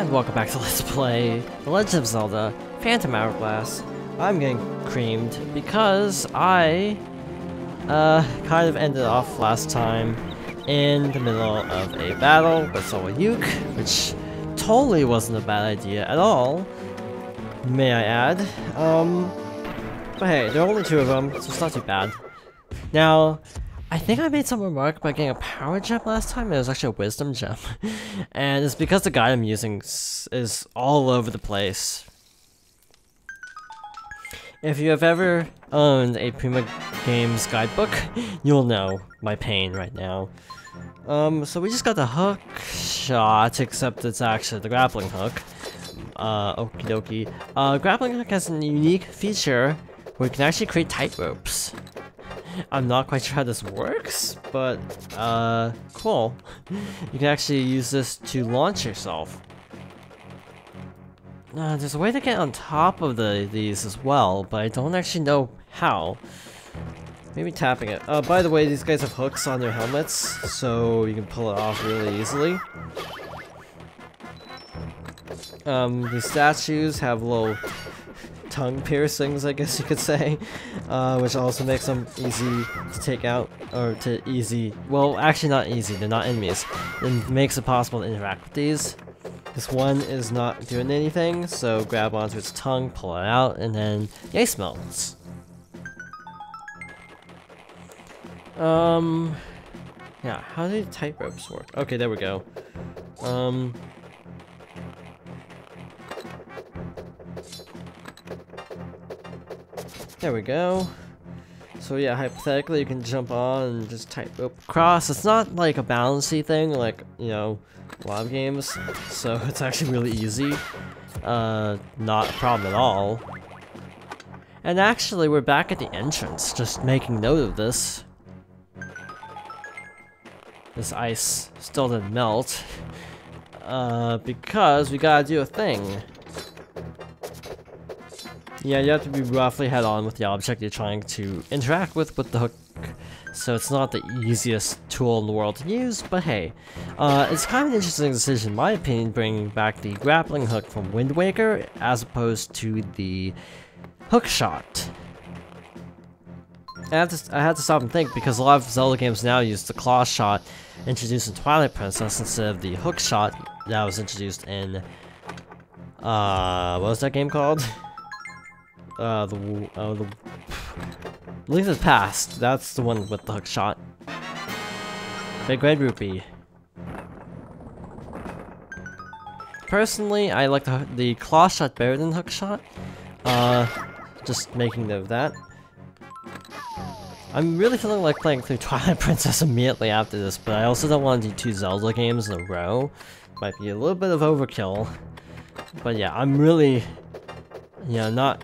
And welcome back to Let's Play The Legend of Zelda Phantom Hourglass. I'm getting creamed because I kind of ended off last time in the middle of a battle with Zelda Hooky, which totally wasn't a bad idea at all, may I add. But hey, there are only two of them, so it's not too bad. Now, I think I made some remark about getting a power gem last time. It was actually a wisdom gem. And it's because the guide I'm using is all over the place. If you have ever owned a Prima Games guidebook, you'll know my pain right now. So we just got the hook shot, except it's actually the grappling hook. Okie dokie. Grappling hook has a unique feature where you can actually create tight ropes. I'm not quite sure how this works, but, cool. You can actually use this to launch yourself. There's a way to get on top of these as well, but I don't actually know how. Maybe tapping it. By the way, these guys have hooks on their helmets, so you can pull it off really easily. These statues have little tongue piercings, I guess you could say, which also makes them easy to take out, or well, actually not easy, they're not enemies. It makes it possible to interact with these. This one is not doing anything, so grab onto its tongue, pull it out, and then yay smelts. Yeah, how do tight ropes work? Okay, there we go. There we go. So yeah, hypothetically you can jump on and just tight rope across. It's not like a balancey thing like, you know, a lot of games. So it's actually really easy. Not a problem at all. And actually we're back at the entrance, just making note of this. This ice still didn't melt. Because we gotta do a thing. Yeah, you have to be roughly head-on with the object you're trying to interact with the hook, so it's not the easiest tool in the world to use, but hey. It's kind of an interesting decision, in my opinion, bringing back the grappling hook from Wind Waker, as opposed to the hook shot. I had to stop and think, because a lot of Zelda games now use the claw shot introduced in Twilight Princess instead of the hook shot that was introduced in, what was that game called? The Link to the Past. That's the one with the hook shot. Big Red Rupee. Personally, I like the claw shot better than hook shot. Just making note of that. I'm really feeling like playing through Twilight Princess immediately after this, but I also don't want to do 2 Zelda games in a row. Might be a little bit of overkill. But yeah, I'm really, you know, not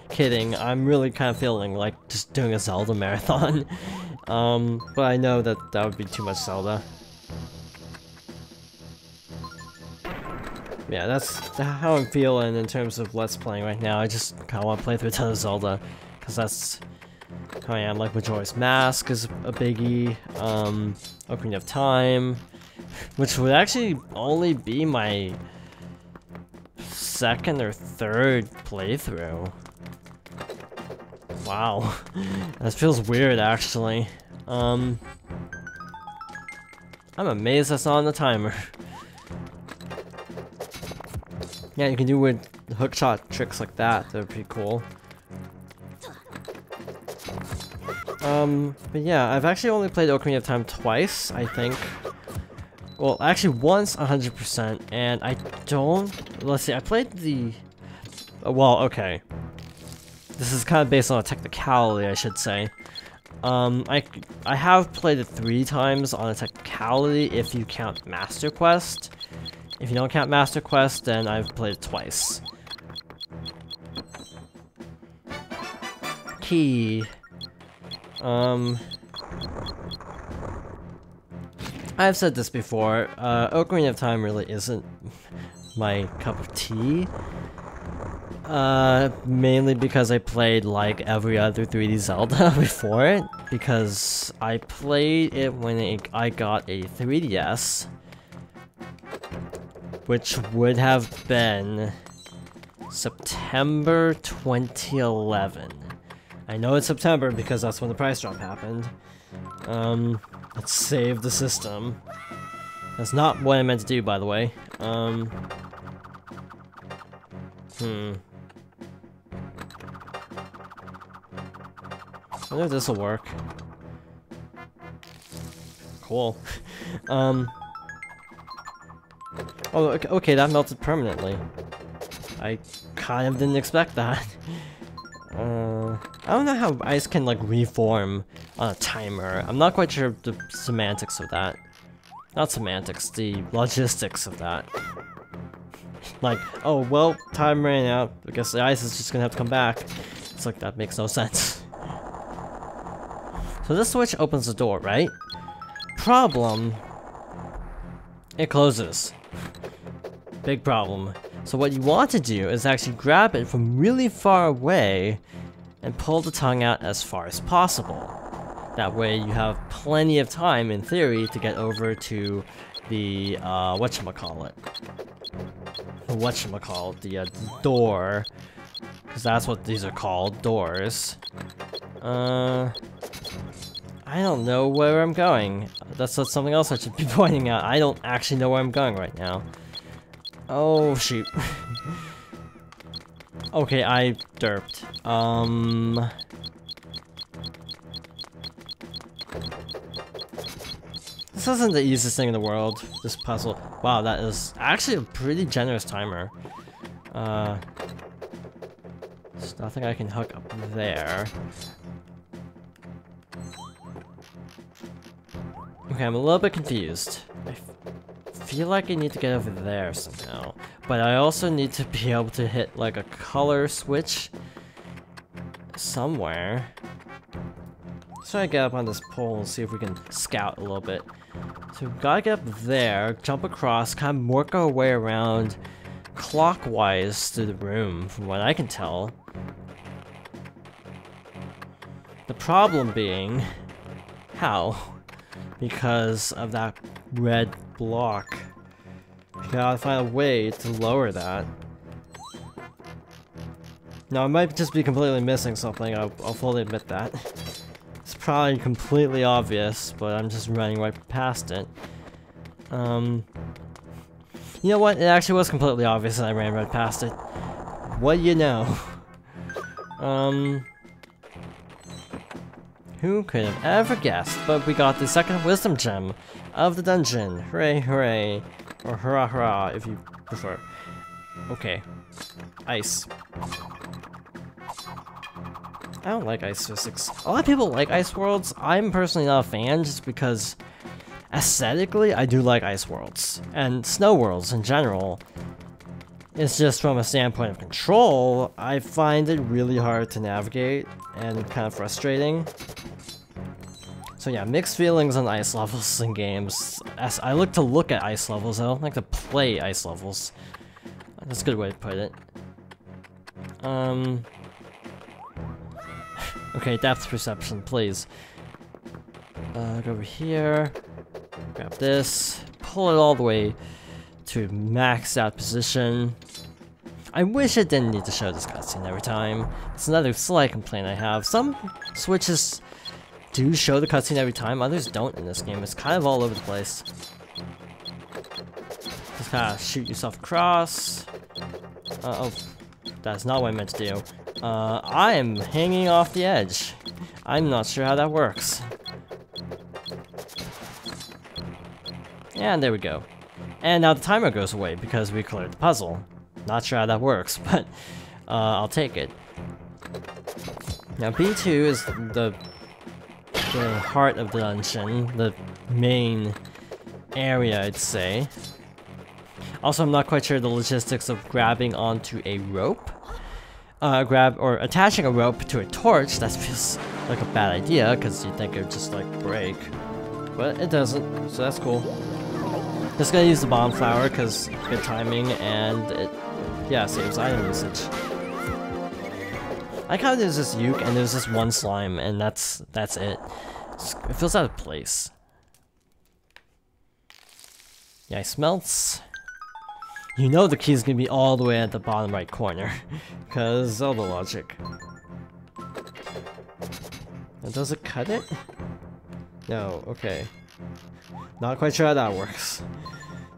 kidding, I'm really kind of feeling like just doing a Zelda marathon. But I know that would be too much Zelda. Yeah, that's how I'm feeling in terms of Let's Playing right now. I just kind of want to play through a ton of Zelda, because that's how I am. Like Majora's Mask is a biggie, Ocarina of Time, which would actually only be my second or third playthrough. Wow. That feels weird actually. I'm amazed that's not on the timer. Yeah, you can do weird hookshot tricks like that. They're pretty cool. But yeah, I've actually only played Ocarina of Time twice, I think. Well, actually once 100%, and I don't... Let's see, I played the... Well, okay. This is kind of based on a technicality, I should say. I have played it 3 times on a technicality if you count Master Quest. If you don't count Master Quest, then I've played it twice. Key. I've said this before, Ocarina of Time really isn't my cup of tea. Mainly because I played like every other 3D Zelda before it, because I played it when I got a 3DS. which would have been September 2011. I know it's September because that's when the price drop happened. Let's save the system. That's not what I meant to do, by the way. I wonder if this will work. Cool. Oh, okay, that melted permanently. I kind of didn't expect that. I don't know how ice can, like, reform on a timer. I'm not quite sure the semantics of that. Not semantics, the logistics of that. Like, oh, well, time ran out. I guess the ice is just gonna have to come back. It's like, that makes no sense. So this switch opens the door, right? Problem, it closes. Big problem. So what you want to do is actually grab it from really far away and pull the tongue out as far as possible. That way you have plenty of time, in theory, to get over to the, whatchamacallit, the door. Because that's what these are called, doors. I don't know where I'm going. That's something else I should be pointing out. I don't actually know where I'm going right now. Oh, shoot. Okay, I derped. This isn't the easiest thing in the world, this puzzle. Wow, that is actually a pretty generous timer. There's nothing I can hook up there. Okay, I'm a little bit confused. I feel like I need to get over there somehow. But I also need to be able to hit like a color switch somewhere. Let's try to get up on this pole and see if we can scout a little bit. So we've got to get up there, jump across, kind of work our way around clockwise through the room, from what I can tell. The problem being, how? Because of that red block. You gotta find a way to lower that. Now, I might just be completely missing something, I'll fully admit that. It's probably completely obvious, but I'm just running right past it. You know what? It actually was completely obvious and I ran right past it. What do you know? Who could have ever guessed? But we got the second wisdom gem of the dungeon. Hooray, hooray. Or hurrah, hurrah, if you prefer. Okay. Ice. I don't like ice physics. A lot of people like ice worlds. I'm personally not a fan just because aesthetically I do like ice worlds. And snow worlds in general. It's just from a standpoint of control, I find it really hard to navigate and kind of frustrating. So yeah, mixed feelings on ice levels in games. As I look at ice levels, I don't like to play ice levels. That's a good way to put it. Okay, depth perception, please. Go over here, grab this, pull it all the way to maxed out position. I wish it didn't need to show this cutscene every time. It's another slight complaint I have. Some switches do show the cutscene every time, others don't in this game. It's kind of all over the place. Just kind of shoot yourself across. Oh, that's not what I meant to do. I am hanging off the edge. I'm not sure how that works. And there we go. And now the timer goes away because we cleared the puzzle. Not sure how that works, but I'll take it. Now B2 is the heart of the dungeon, the main area, I'd say. Also, I'm not quite sure the logistics of grabbing onto a rope. Attaching a rope to a torch. That feels like a bad idea because you'd think it would just like break, but it doesn't, so that's cool. Just gonna use the bomb flower because good timing and it, yeah, saves item usage. I like how there's this uke and there's this one slime and that's it. It feels out of place. Yeah, ice melts. you know the key's gonna be all the way at the bottom right corner. Because Zelda logic. And does it cut it? No, okay. Not quite sure how that works.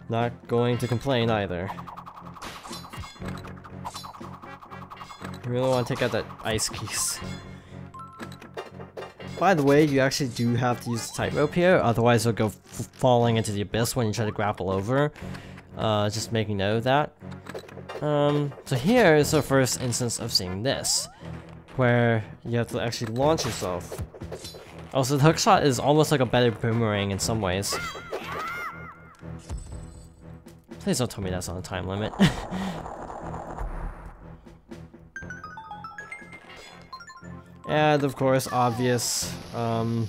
Not going to complain either. I really want to take out that ice keys. By the way, you actually do have to use the tightrope here, otherwise you'll go falling into the abyss when you try to grapple over. Just making note of that. So here is the first instance of seeing this, where you have to actually launch yourself. Also, the hookshot is almost like a better boomerang in some ways. Please don't tell me that's on a time limit. And of course, obvious thing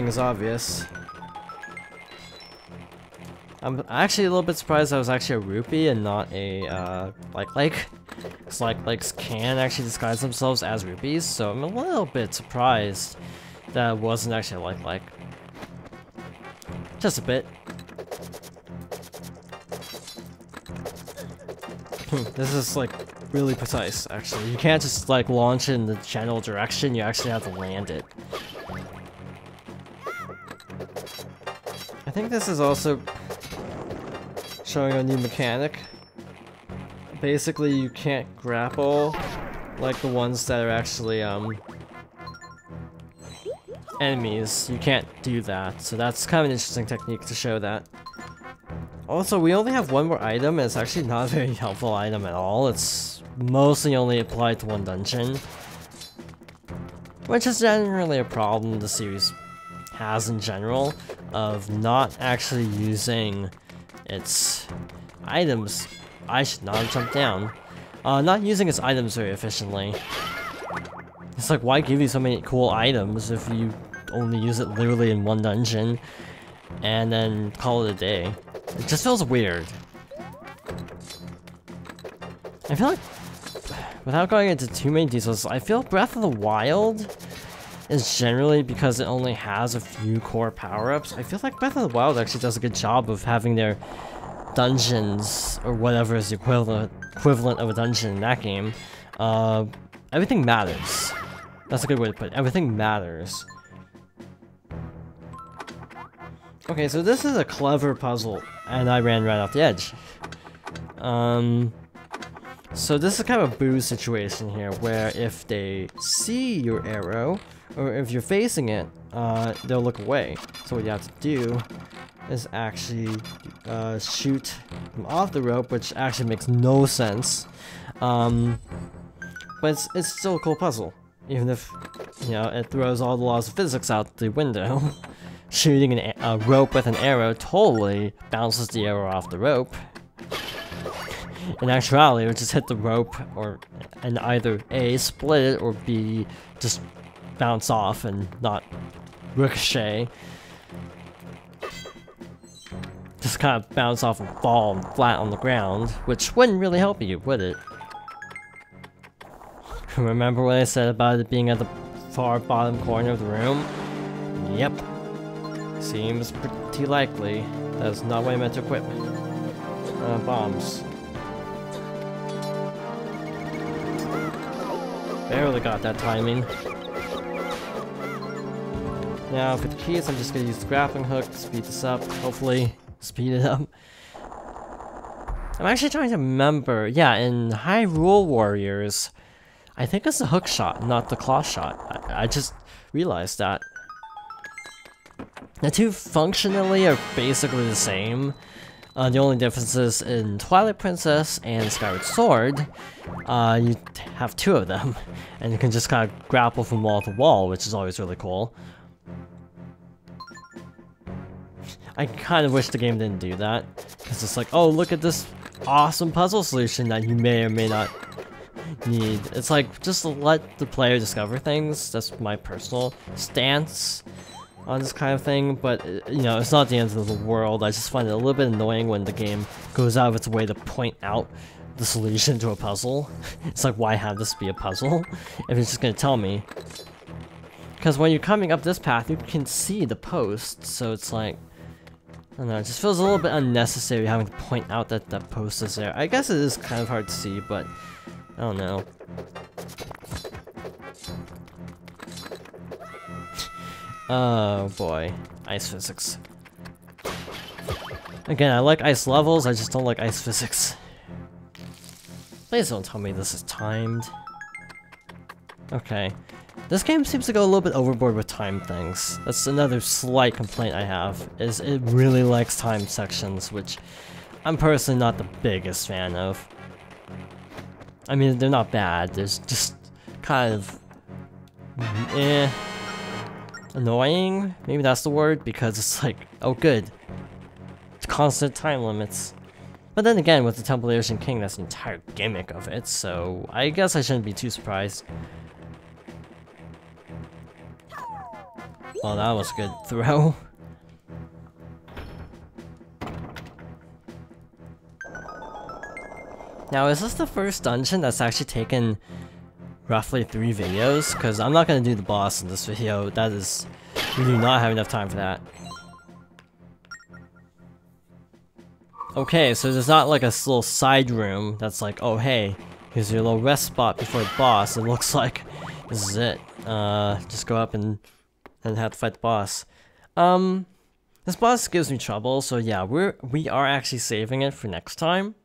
is obvious. I'm actually a little bit surprised that was actually a rupee and not a like. Because likes can actually disguise themselves as rupees, so I'm a little bit surprised that it wasn't actually a like. Just a bit. This is like really precise, actually. You can't just like launch in the general direction, you actually have to land it. I think this is also showing a new mechanic. Basically, you can't grapple like the ones that are actually enemies. You can't do that, so that's kind of an interesting technique to show that. Also, we only have one more item, and it's actually not a very helpful item at all. It's mostly only applied to one dungeon, which is generally a problem the series has in general, of not actually using its items. I should not have jumped down. Not using its items very efficiently. It's like, why give you so many cool items if you only use it literally in one dungeon and then call it a day? It just feels weird. I feel like, without going into too many details, I feel Breath of the Wild is generally because it only has a few core power-ups. I feel like Breath of the Wild actually does a good job of having their dungeons, or whatever is the equivalent of a dungeon in that game. Everything matters. That's a good way to put it. Everything matters. Okay, so this is a clever puzzle, and I ran right off the edge. So this is kind of a boo situation here, where if they see your arrow, or if you're facing it, they'll look away. So what you have to do is actually shoot them off the rope, which actually makes no sense. But it's still a cool puzzle, even if, you know, it throws all the laws of physics out the window. Shooting a rope with an arrow totally bounces the arrow off the rope. In actuality, it would just hit the rope, and either A, split it, or B, just bounce off and not ricochet. Just kind of bounce off and fall flat on the ground, which wouldn't really help you, would it? Remember what I said about it being at the far bottom corner of the room? Yep. Seems pretty likely. That's not what I meant to equip. Bombs. Barely got that timing. Now for the keys, I'm just gonna use the grappling hook to speed this up. Hopefully, speed it up. I'm actually trying to remember. Yeah, in Hyrule Warriors, I think it's the hook shot, not the claw shot. I just realized that. The two functionally are basically the same. The only differences in Twilight Princess and Skyward Sword, you have two of them, and you can just kind of grapple from wall to wall, which is always really cool. I kind of wish the game didn't do that, because it's like, oh, look at this awesome puzzle solution that you may or may not need. It's like, just let the player discover things. That's my personal stance on this kind of thing, but you know, it's not the end of the world. I just find it a little bit annoying when the game goes out of its way to point out the solution to a puzzle. It's like, why have this be a puzzle if it's just gonna tell me? Because when you're coming up this path, you can see the post, so it's like, I don't know, it just feels a little bit unnecessary having to point out that that post is there. I guess it is kind of hard to see, but I don't know. Oh boy, ice physics. Again, I like ice levels, I just don't like ice physics. Please don't tell me this is timed. Okay. This game seems to go a little bit overboard with time things. That's another slight complaint I have, is it really likes time sections, which I'm personally not the biggest fan of. I mean, they're not bad, there's just kind of... annoying? Maybe that's the word, because it's like, oh good. It's constant time limits. But then again, with the Temple of the Ocean King, that's the entire gimmick of it, so I guess I shouldn't be too surprised. Oh, that was a good throw. Now, is this the first dungeon that's actually taken roughly 3 videos? Because I'm not going to do the boss in this video. That is... we do not have enough time for that. Okay, so there's not like a little side room that's like, oh hey, here's your little rest spot before the boss. It looks like this is it. Just go up and have to fight the boss. This boss gives me trouble, so yeah, we are actually saving it for next time.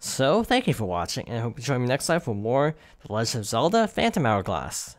So, thank you for watching, and I hope you join me next time for more The Legend of Zelda Phantom Hourglass.